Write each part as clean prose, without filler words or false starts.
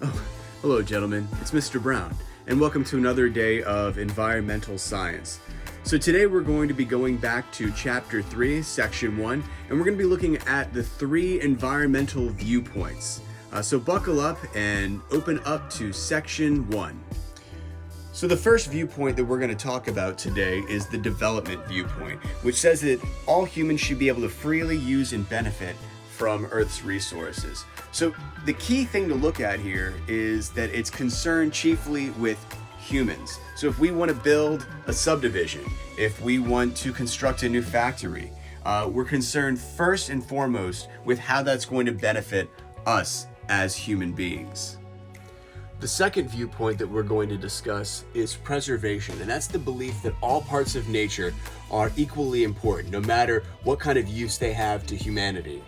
Oh, hello, gentlemen. It's Mr. Brown, and welcome to another day of environmental science. So today we're going to be going back to Chapter 3, Section 1, and we're going to be looking at the 3 environmental viewpoints. So buckle up and open up to Section 1. So the first viewpoint that we're going to talk about today is the development viewpoint, which says that all humans should be able to freely use and benefit from Earth's resources. So the key thing to look at here is that it's concerned chiefly with humans. So if we want to build a subdivision, if we want to construct a new factory, we're concerned first and foremost with how that's going to benefit us as human beings. The second viewpoint that we're going to discuss is preservation, and that's the belief that all parts of nature are equally important, no matter what kind of use they have to humanity.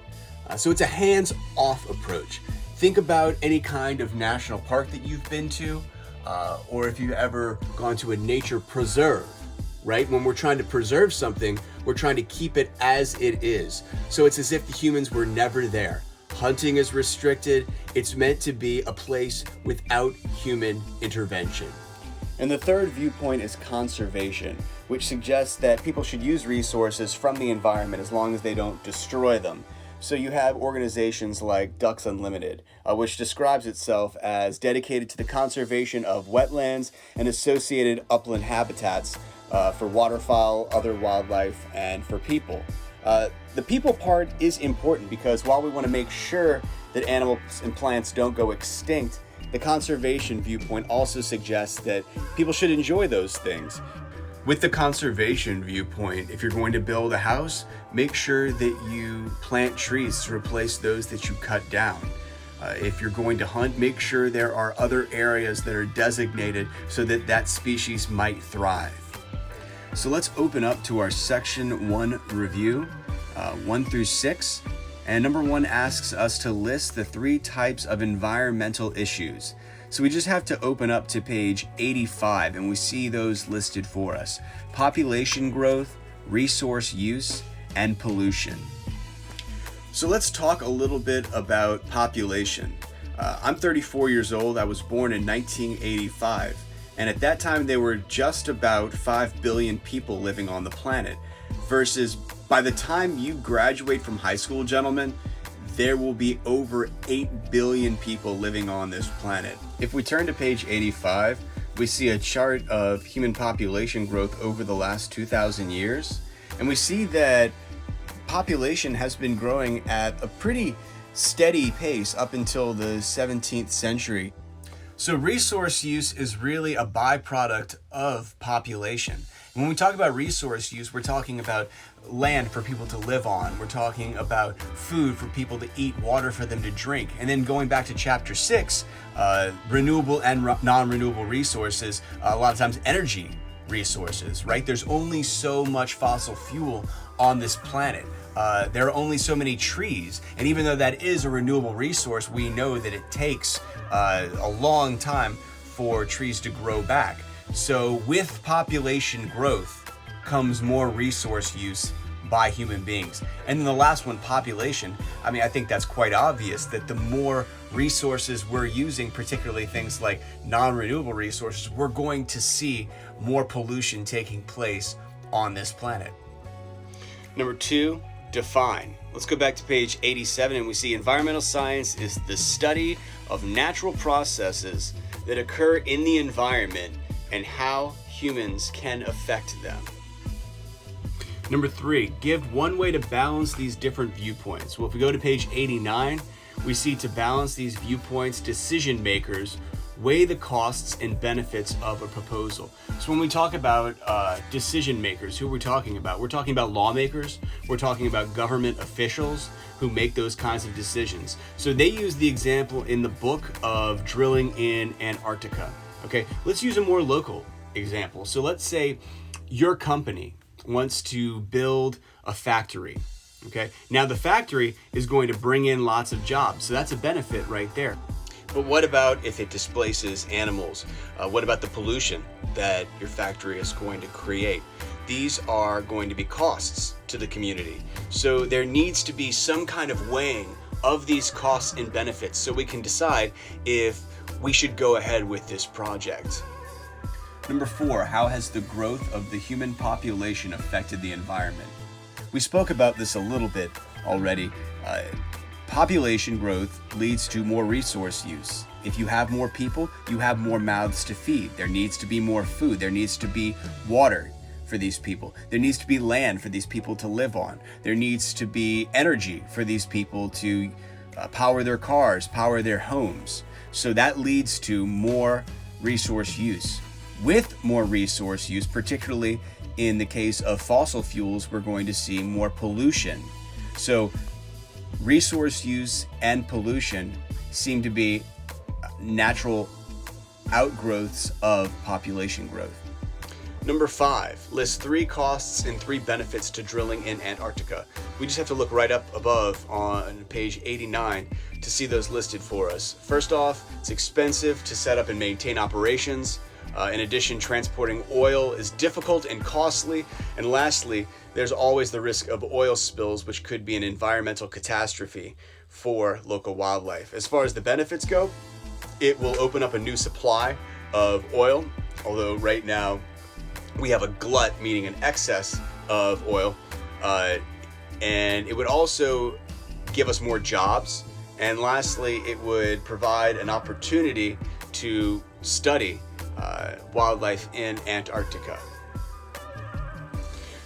So it's a hands-off approach. Think about any kind of national park that you've been to, or if you've ever gone to a nature preserve, right? When we're trying to preserve something, we're trying to keep it as it is. So it's as if the humans were never there. Hunting is restricted. It's meant to be a place without human intervention. And the third viewpoint is conservation, which suggests that people should use resources from the environment as long as they don't destroy them. So you have organizations like Ducks Unlimited, which describes itself as dedicated to the conservation of wetlands and associated upland habitats for waterfowl, other wildlife, and for people. The people part is important because while we want to make sure that animals and plants don't go extinct, the conservation viewpoint also suggests that people should enjoy those things. With the conservation viewpoint, if you're going to build a house, make sure that you plant trees to replace those that you cut down. If you're going to hunt, make sure there are other areas that are designated so that that species might thrive. So let's open up to our Section 1 review, 1 through 6. And number 1 asks us to list the 3 types of environmental issues. So we just have to open up to page 85 and we see those listed for us. Population growth, resource use, and pollution. So let's talk a little bit about population. I'm 34 years old. I was born in 1985. And at that time, there were just about 5 billion people living on the planet. Versus by the time you graduate from high school, gentlemen, there will be over 8 billion people living on this planet. If we turn to page 85, we see a chart of human population growth over the last 2,000 years. And we see that population has been growing at a pretty steady pace up until the 17th century. So resource use is really a byproduct of population. When we talk about resource use, we're talking about land for people to live on. We're talking about food for people to eat, water for them to drink. And then going back to Chapter 6, renewable and non-renewable resources, a lot of times energy resources, right? There's only so much fossil fuel on this planet. There are only so many trees. And even though that is a renewable resource, we know that it takes a long time for trees to grow back. So with population growth comes more resource use by human beings. And then the last one, population. I think that's quite obvious that the more resources we're using, particularly things like non-renewable resources, we're going to see more pollution taking place on this planet. Number 2, define. Let's go back to page 87 and we see environmental science is the study of natural processes that occur in the environment and how humans can affect them. Number 3, give one way to balance these different viewpoints. Well, if we go to page 89, we see to balance these viewpoints, decision makers weigh the costs and benefits of a proposal. So when we talk about decision makers, who we're talking about? We're talking about lawmakers, we're talking about government officials who make those kinds of decisions. So they use the example in the book of drilling in Antarctica. Okay, let's use a more local example. So let's say your company wants to build a factory. Okay, now the factory is going to bring in lots of jobs. So that's a benefit right there. But what about if it displaces animals? What about the pollution that your factory is going to create? These are going to be costs to the community. So there needs to be some kind of weighing of these costs and benefits so we can decide if we should go ahead with this project. Number 4, how has the growth of the human population affected the environment? We spoke about this a little bit already. Population growth leads to more resource use. If you have more people, you have more mouths to feed. There needs to be more food. There needs to be water for these people. There needs to be land for these people to live on. There needs to be energy for these people to power their cars, power their homes. So that leads to more resource use. With more resource use, particularly in the case of fossil fuels, we're going to see more pollution. So resource use and pollution seem to be natural outgrowths of population growth. Number 5, list 3 costs and 3 benefits to drilling in Antarctica. We just have to look right up above on page 89 to see those listed for us. First off, it's expensive to set up and maintain operations. In addition, transporting oil is difficult and costly. And lastly, there's always the risk of oil spills, which could be an environmental catastrophe for local wildlife. As far as the benefits go, it will open up a new supply of oil, although right now we have a glut, meaning an excess of oil. And it would also give us more jobs. And lastly, it would provide an opportunity to study wildlife in Antarctica.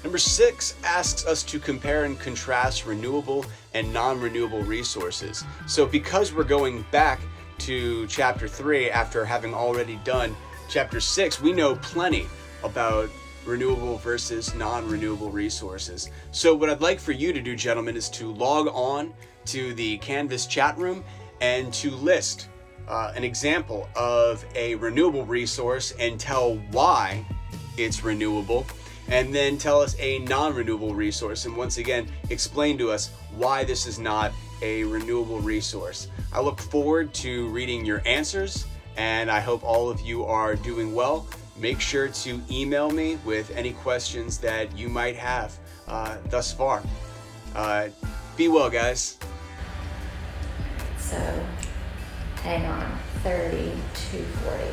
Number 6 asks us to compare and contrast renewable and non-renewable resources. So because we're going back to chapter 3 after having already done chapter 6, we know plenty about renewable versus non-renewable resources. So what I'd like for you to do, gentlemen, is to log on to the Canvas chat room and to list an example of a renewable resource and tell why it's renewable, and then tell us a non-renewable resource, and once again explain to us why this is not a renewable resource. I look forward to reading your answers, and I hope all of you are doing well. Make sure to email me with any questions that you might have thus far. Be well, guys. So hang on, 30 to 40.